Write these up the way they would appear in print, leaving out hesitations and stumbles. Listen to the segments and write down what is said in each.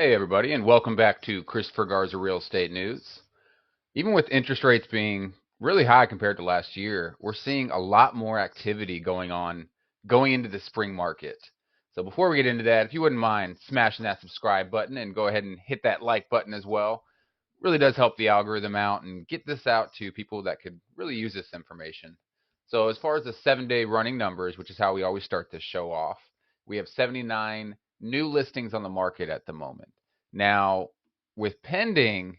Hey everybody, and welcome back to Christopher Garza Real Estate News. Even with interest rates being really high compared to last year, we're seeing a lot more activity going on going into the spring market. So before we get into that, if you wouldn't mind smashing that subscribe button and go ahead and hit that like button as well, really does help the algorithm out and get this out to people that could really use this information. So as far as the 7-day running numbers, which is how we always start this show off, we have 79 new listings on the market at the moment. Now, with pending,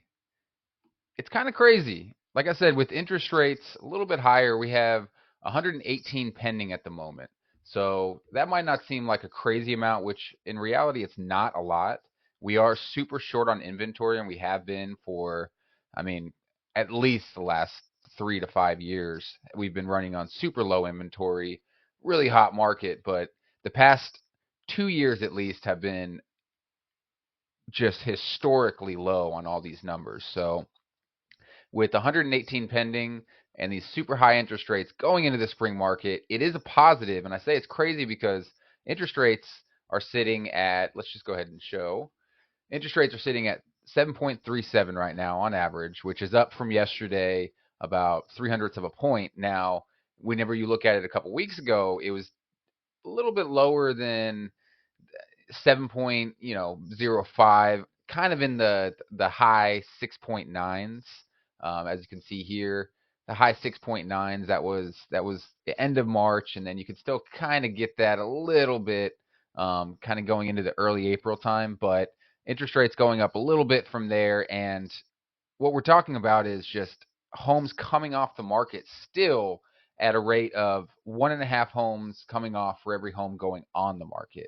it's kind of crazy. Like I said, with interest rates a little bit higher, we have 118 pending at the moment. So that might not seem like a crazy amount, which in reality, it's not a lot. We are super short on inventory, and we have been for, I mean, at least the last 3 to 5 years. We've been running on super low inventory, really hot market, but the past 2 years at least have been just historically low on all these numbers. So with 118 pending and these super high interest rates going into the spring market, it is a positive. And I say it's crazy because interest rates are sitting at, let's just go ahead and show, interest rates are sitting at 7.37 right now on average, which is up from yesterday about 300ths of a point. Now, whenever you look at it a couple weeks ago, it was a little bit lower than 7.05, kind of in the high 6.9s. As you can see here, the high 6.9s, that was the end of March, and then you could still kind of get that a little bit, kind of going into the early April time, but interest rates going up a little bit from there. And what we're talking about is just homes coming off the market still at a rate of 1.5 homes coming off for every home going on the market.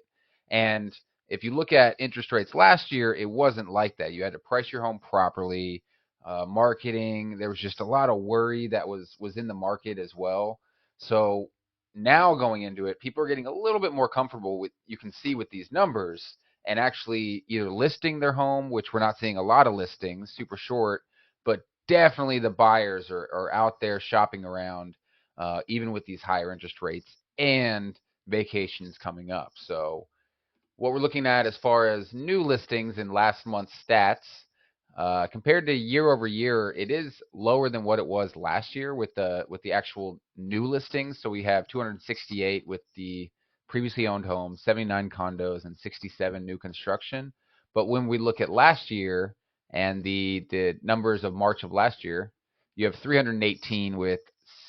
And if you look at interest rates last year, it wasn't like that. You had to price your home properly. Marketing, there was just a lot of worry that was in the market as well. So now going into it, people are getting a little bit more comfortable with, you can see with these numbers, and actually either listing their home, which we're not seeing a lot of listings, super short, but definitely the buyers are out there shopping around, even with these higher interest rates and vacations coming up. So what we're looking at as far as new listings in last month's stats, compared to year over year, it is lower than what it was last year with the actual new listings. So we have 268 with the previously owned homes, 79 condos, and 67 new construction. But when we look at last year and the numbers of March of last year, you have 318 with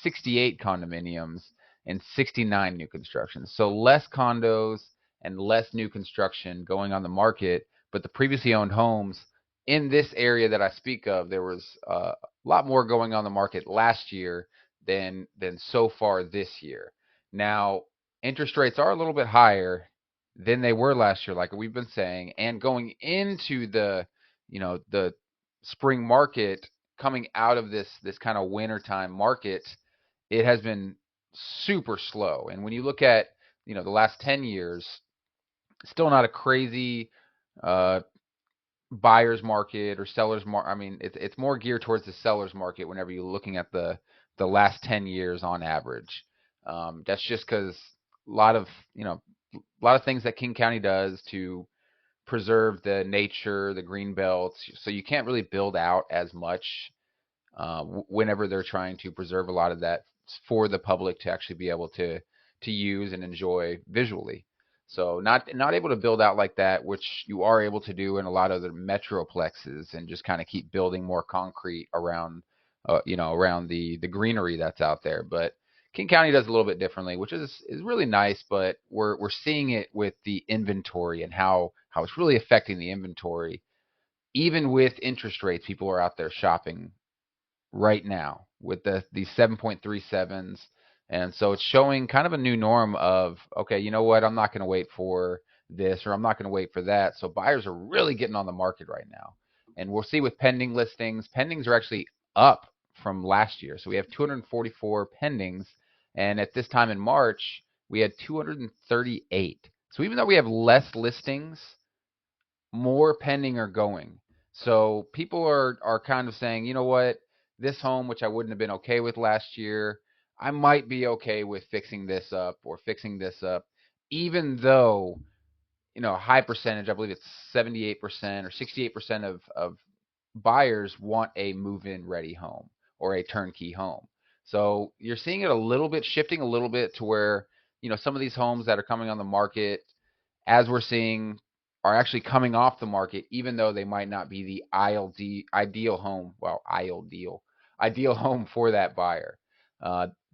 68 condominiums and 69 new constructions. So less condos and less new construction going on the market, but the previously owned homes in this area that I speak of, there was a lot more going on the market last year than so far this year. Now, interest rates are a little bit higher than they were last year, like we've been saying, and going into the spring market, coming out of this kind of wintertime market, it has been super slow. And when you look at the last 10 years, still not a crazy uh, buyer's market or seller's market. I mean, it's more geared towards the seller's market whenever you're looking at the last 10 years on average. That's just because a lot of a lot of things that King County does to preserve the nature, the green belts, so you can't really build out as much whenever they're trying to preserve a lot of that for the public to actually be able to use and enjoy visually. So not able to build out like that, which you are able to do in a lot of the metroplexes, and just kind of keep building more concrete around, around the greenery that's out there. But King County does a little bit differently, which is really nice. But we're seeing it with the inventory and how it's really affecting the inventory. Even with interest rates, people are out there shopping right now with these 7.37s. And so it's showing kind of a new norm of, okay, you know what, I'm not going to wait for this, or I'm not going to wait for that. So buyers are really getting on the market right now. And we'll see with pending listings. Pendings are actually up from last year. So we have 244 pendings. And at this time in March, we had 238. So even though we have less listings, more pending are going. So people are kind of saying, you know what, this home, which I wouldn't have been okay with last year, I might be okay with fixing this up or fixing this up, even though high percentage. I believe it's 78% or 68% of buyers want a move-in ready home or a turnkey home. So you're seeing it a little bit shifting a little bit to where, some of these homes that are coming on the market, as we're seeing, are actually coming off the market, even though they might not be the ideal home. Well, ideal home for that buyer.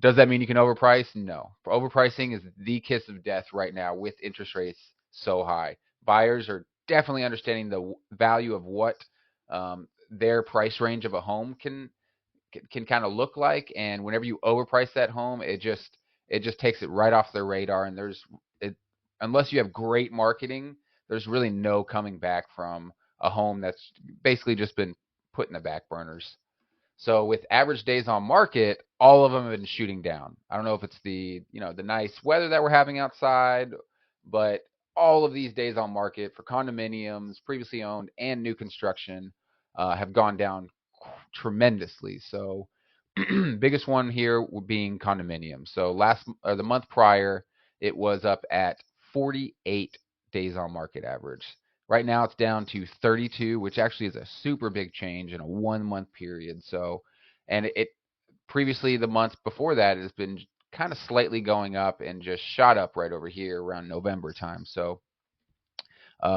Does that mean you can overprice? No. Overpricing is the kiss of death right now with interest rates so high. Buyers are definitely understanding the value of what their price range of a home can kind of look like, and whenever you overprice that home, it just takes it right off their radar. And unless you have great marketing, there's really no coming back from a home that's basically just been put in the back burners. So with average days on market, all of them have been shooting down. I don't know if it's the nice weather that we're having outside, but all of these days on market for condominiums, previously owned, and new construction have gone down tremendously. So biggest one here being condominiums. So the month prior, it was up at 48 days on market average. Right now it's down to 32, which actually is a super big change in a 1 month period. So, and it previously the month before that has been kind of slightly going up and just shot up right over here around November time. So,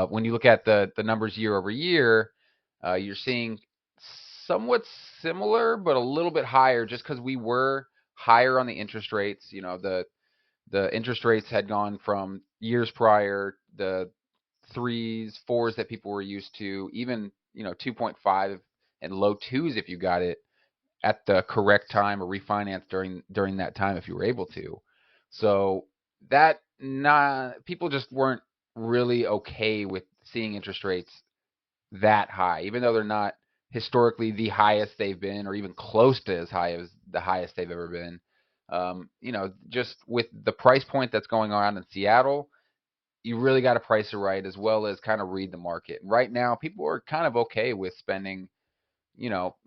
when you look at the numbers year over year, you're seeing somewhat similar, but a little bit higher, just because we were higher on the interest rates. The interest rates had gone from years prior, the threes, fours that people were used to, even 2.5 and low twos if you got it at the correct time or refinance during that time if you were able to. So that not people just weren't really okay with seeing interest rates that high, even though they're not historically the highest they've been, or even close to as high as the highest they've ever been. Just with the price point that's going on in Seattle, you really got to price it right, as well as kind of read the market. Right now, people are kind of okay with spending,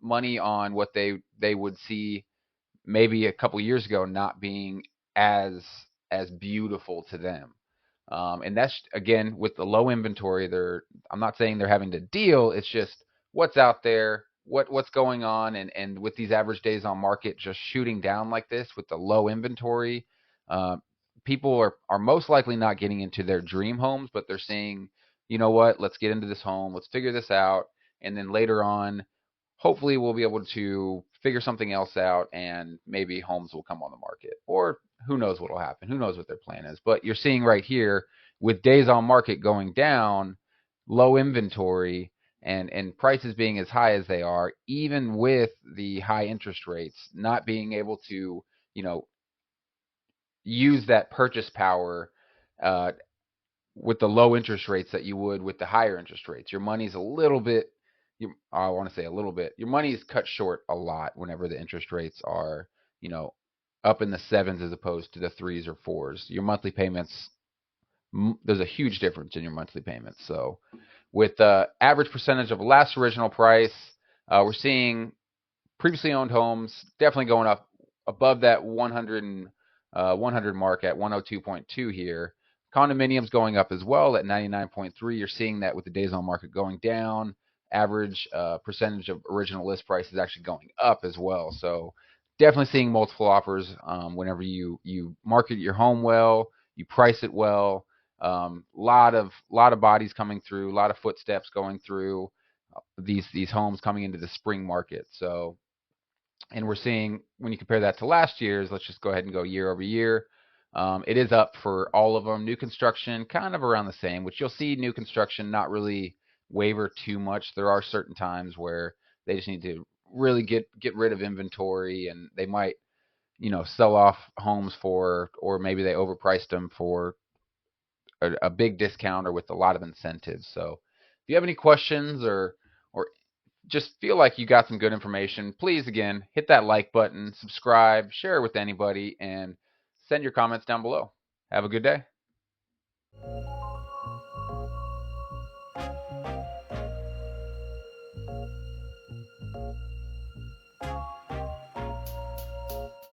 money on what they would see maybe a couple years ago not being as as beautiful to them. And that's again with the low inventory. I'm not saying they're having to deal. It's just what's out there, what's going on, and with these average days on market just shooting down like this with the low inventory, uh, people are most likely not getting into their dream homes, but they're saying, you know what, let's get into this home, let's figure this out, and then later on, hopefully we'll be able to figure something else out, and maybe homes will come on the market, or who knows what will happen, who knows what their plan is. But you're seeing right here with days on market going down, low inventory, and prices being as high as they are, even with the high interest rates, not being able to you know use that purchase power uh, with the low interest rates that you would with the higher interest rates. Your money's a little bit, I want to say a little bit, your money is cut short a lot whenever the interest rates are, you know, up in the sevens as opposed to the threes or fours. Your monthly payments, there's a huge difference in your monthly payments. So with the average percentage of last original price, we're seeing previously owned homes definitely going up above that 100 mark at 102.2 here. Condominiums going up as well at 99.3. You're seeing that with the days on market going down. Average percentage of original list price is actually going up as well. So definitely seeing multiple offers whenever you market your home well, you price it well. Lot of bodies coming through, a lot of footsteps going through these homes coming into the spring market. So, and we're seeing when you compare that to last year's, let's just go ahead and go year over year. It is up for all of them. New construction kind of around the same, which you'll see new construction not really waver too much. There are certain times where they just need to really get rid of inventory, and they might sell off homes for, or maybe they overpriced them for a big discount or with a lot of incentives. So if you have any questions or just feel like you got some good information, please again hit that like button, subscribe, share it with anybody, and send your comments down below. Have a good day.